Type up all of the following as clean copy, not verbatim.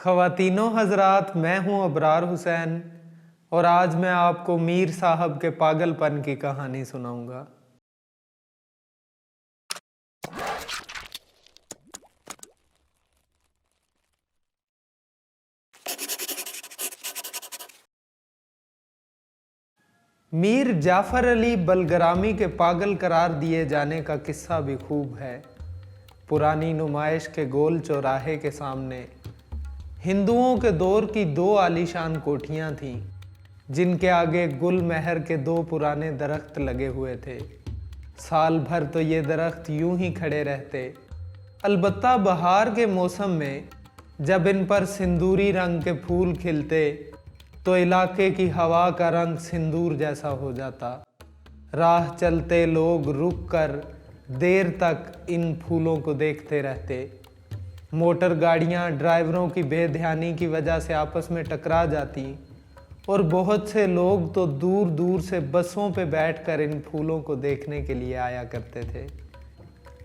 ख़वातीनो हज़रात, मैं हूँ अबरार हुसैन और आज मैं आपको मीर साहब के पागलपन की कहानी सुनाऊंगा। मीर जाफ़र अली बलगरामी के पागल करार दिए जाने का किस्सा भी खूब है। पुरानी नुमाइश के गोल चौराहे के सामने हिंदुओं के दौर की दो आलीशान कोठियां थीं, जिनके आगे गुल महर के दो पुराने दरख्त लगे हुए थे। साल भर तो ये दरख्त यूं ही खड़े रहते, अलबत्ता बहार के मौसम में जब इन पर सिंदूरी रंग के फूल खिलते तो इलाके की हवा का रंग सिंदूर जैसा हो जाता। राह चलते लोग रुक कर देर तक इन फूलों को देखते रहते। मोटर गाड़ियां ड्राइवरों की बेध्यानी की वजह से आपस में टकरा जाती और बहुत से लोग तो दूर दूर से बसों पे बैठकर इन फूलों को देखने के लिए आया करते थे।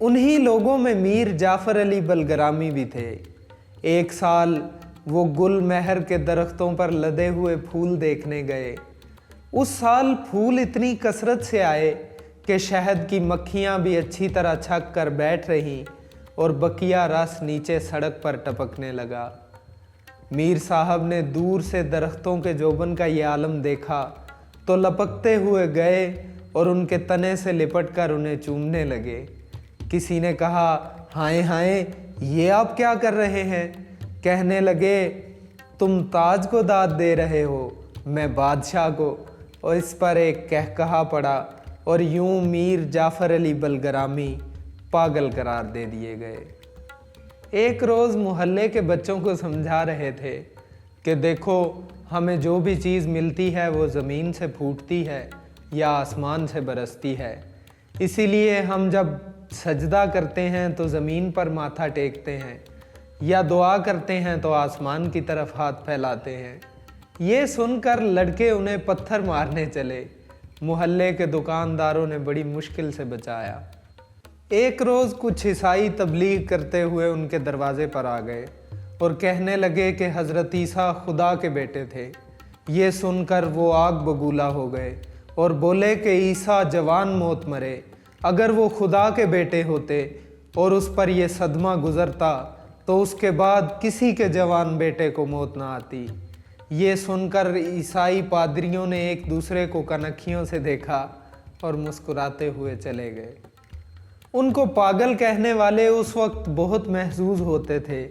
उन्हीं लोगों में मीर जाफ़र अली बलगरामी भी थे। एक साल वो गुल महर के दरख्तों पर लदे हुए फूल देखने गए। उस साल फूल इतनी कसरत से आए कि शहद की मक्खियाँ भी अच्छी तरह छक कर बैठ रहीं और बकिया रस नीचे सड़क पर टपकने लगा। मीर साहब ने दूर से दरख्तों के जोबन का ये आलम देखा तो लपकते हुए गए और उनके तने से लिपट कर उन्हें चूमने लगे। किसी ने कहा, हाय हाय, ये आप क्या कर रहे हैं? कहने लगे, तुम ताज को दाद दे रहे हो, मैं बादशाह को। और इस पर एक कहकहा पड़ा और यूं मीर जाफ़र अली बलगरामी पागल करार दे दिए गए। एक रोज़ मोहल्ले के बच्चों को समझा रहे थे कि देखो, हमें जो भी चीज़ मिलती है वो ज़मीन से फूटती है या आसमान से बरसती है। इसीलिए हम जब सजदा करते हैं तो ज़मीन पर माथा टेकते हैं या दुआ करते हैं तो आसमान की तरफ हाथ फैलाते हैं। ये सुनकर लड़के उन्हें पत्थर मारने चले। मोहल्ले के दुकानदारों ने बड़ी मुश्किल से बचाया। एक रोज़ कुछ ईसाई तबलीग करते हुए उनके दरवाजे पर आ गए और कहने लगे कि हज़रत ईसा खुदा के बेटे थे। ये सुनकर वो आग बबूला हो गए और बोले कि ईसा जवान मौत मरे। अगर वो खुदा के बेटे होते और उस पर यह सदमा गुजरता तो उसके बाद किसी के जवान बेटे को मौत ना आती। ये सुनकर ईसाई पादरियों ने एक दूसरे को कनखियों से देखा और मुस्कुराते हुए चले गए। उनको पागल कहने वाले उस वक्त बहुत महजूज होते थे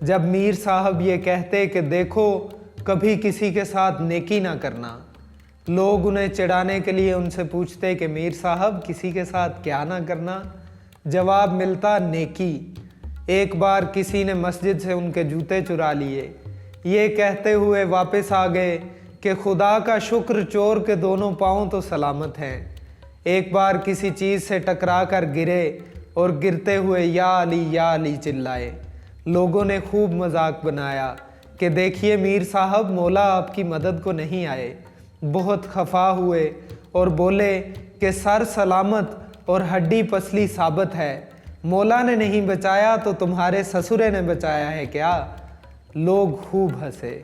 जब मीर साहब ये कहते कि देखो, कभी किसी के साथ नेकी ना करना। लोग उन्हें चिढ़ाने के लिए उनसे पूछते कि मीर साहब, किसी के साथ क्या ना करना? जवाब मिलता, नेकी। एक बार किसी ने मस्जिद से उनके जूते चुरा लिए। ये कहते हुए वापस आ गए कि खुदा का शुक्र, चोर के दोनों पाँव तो सलामत हैं। एक बार किसी चीज़ से टकरा कर गिरे और गिरते हुए या अली चिल्लाए। लोगों ने खूब मजाक बनाया कि देखिए मीर साहब, मौला आपकी मदद को नहीं आए। बहुत खफा हुए और बोले कि सर सलामत और हड्डी पसली साबित है। मौला ने नहीं बचाया तो तुम्हारे ससुरे ने बचाया है क्या? लोग खूब हंसे।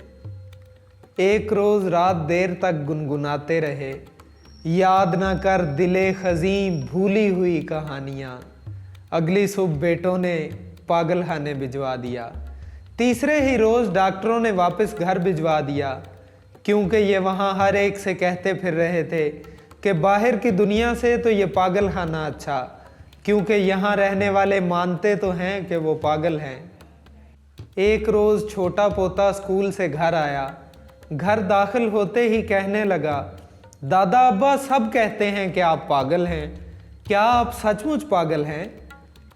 एक रोज़ रात देर तक गुनगुनाते रहे, याद न कर दिले खज़ीं भूली हुई कहानियाँ। अगली सुबह बेटों ने पागलखाने भिजवा दिया। तीसरे ही रोज़ डॉक्टरों ने वापस घर भिजवा दिया, क्योंकि ये वहाँ हर एक से कहते फिर रहे थे कि बाहर की दुनिया से तो ये पागलखाना अच्छा, क्योंकि यहाँ रहने वाले मानते तो हैं कि वो पागल हैं। एक रोज़ छोटा पोता स्कूल से घर आया। घर दाखिल होते ही कहने लगा, दादा अब्बा सब कहते हैं कि आप पागल हैं, क्या आप सचमुच पागल हैं?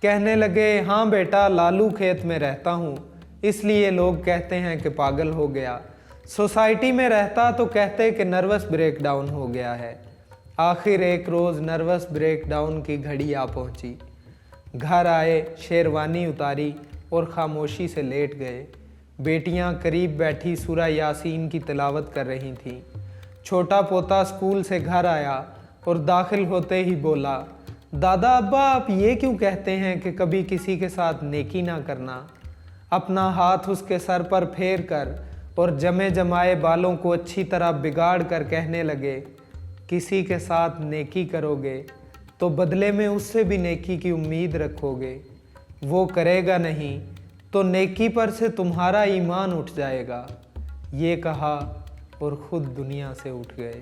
कहने लगे, हाँ बेटा, लालू खेत में रहता हूँ, इसलिए लोग कहते हैं कि पागल हो गया। सोसाइटी में रहता तो कहते कि नर्वस ब्रेकडाउन हो गया है। आखिर एक रोज़ नर्वस ब्रेकडाउन की घड़ी आ पहुंची। घर आए, शेरवानी उतारी और खामोशी से लेट गए। बेटियां करीब बैठी सूरा यासीन की तिलावत कर रही थीं। छोटा पोता स्कूल से घर आया और दाखिल होते ही बोला, दादा अब्बा, आप ये क्यों कहते हैं कि कभी किसी के साथ नेकी ना करना? अपना हाथ उसके सर पर फेर कर और जमे जमाए बालों को अच्छी तरह बिगाड़ कर कहने लगे, किसी के साथ नेकी करोगे तो बदले में उससे भी नेकी की उम्मीद रखोगे। वो करेगा नहीं तो नेकी पर से तुम्हारा ईमान उठ जाएगा। ये कहा और खुद दुनिया से उठ गए।